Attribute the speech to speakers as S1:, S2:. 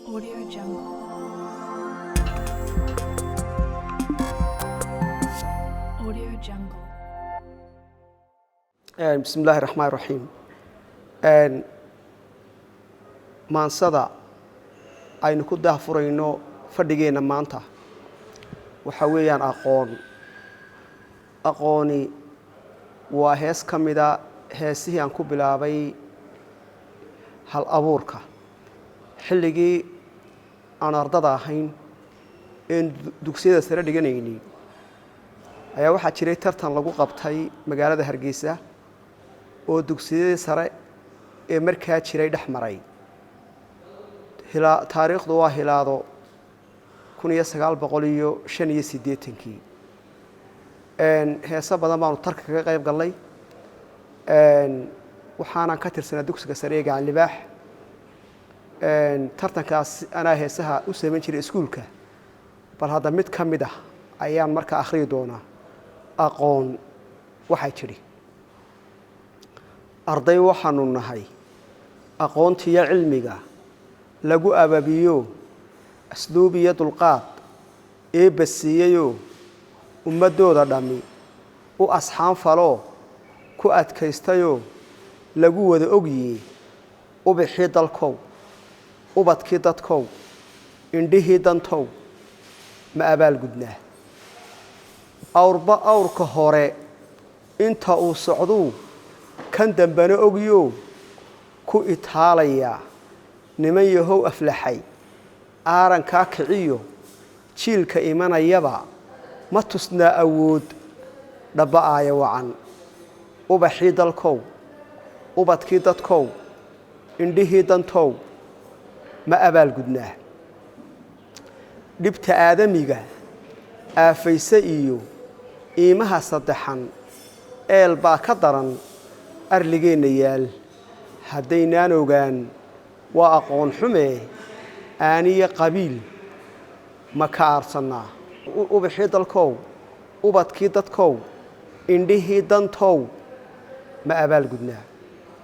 S1: Audio Jungle. Audio Jungle.
S2: بسم الله الرحمن الرحيم. maansada aynu ku daahfurayno fadhigeena maanta waxa weeyaan aqooni waa hees ka mida heesihii aan ku bilaabay hal abuurka xilligii aan ardada ahayn ee dugsiyada sare dhiganaynay ayaa waxaa jiray tartan lagu qabtay magaalada Hargeysa oo dugsiyada sare ee markaa jiray dhexmaray taariikhdu waa hilaado 1985 heesa badan baanu tarka kaga qayb galnay waxaanan ka tirsanaa dugsiga sare ee Gacan Libaax tartankaas anaa heesaha u sameyn jiray iskuulka bal hadda mid ka mid ah ayaan markaa akhriyi doonaa aqoon waxay jiri arday waxaanu nahay aqoontiya cilmiga lagu ababiyo asluub iyo dulqaad ee basiyayo ummadooda dhami u asxaan falo ku adkaystayo lagu wada ogiyay ubixii dalkow ubadkii dadkow indhihii dantow ma abaal gudnaa awrka hore inta uu socdo kan dambana ogiyo ku itaalaya niman yahow aflaxay aaranka kiciyo jiilka imanayaba ma tusnaa awood dhabaaya wacan ubaxii dalkow ubadkii dadkow indhihii dantow ma abaal gudnaa dhibta aadamiga aafayse iyo iimaha saddexan eel baa ka daran arligeenna yaal haddaynaan ogaan waa aqoon xume aaniyo qabiil ma ka aarsannaa ubaxii dalkow ubadkii dadkow indhihii dantow ma abaal gudnaa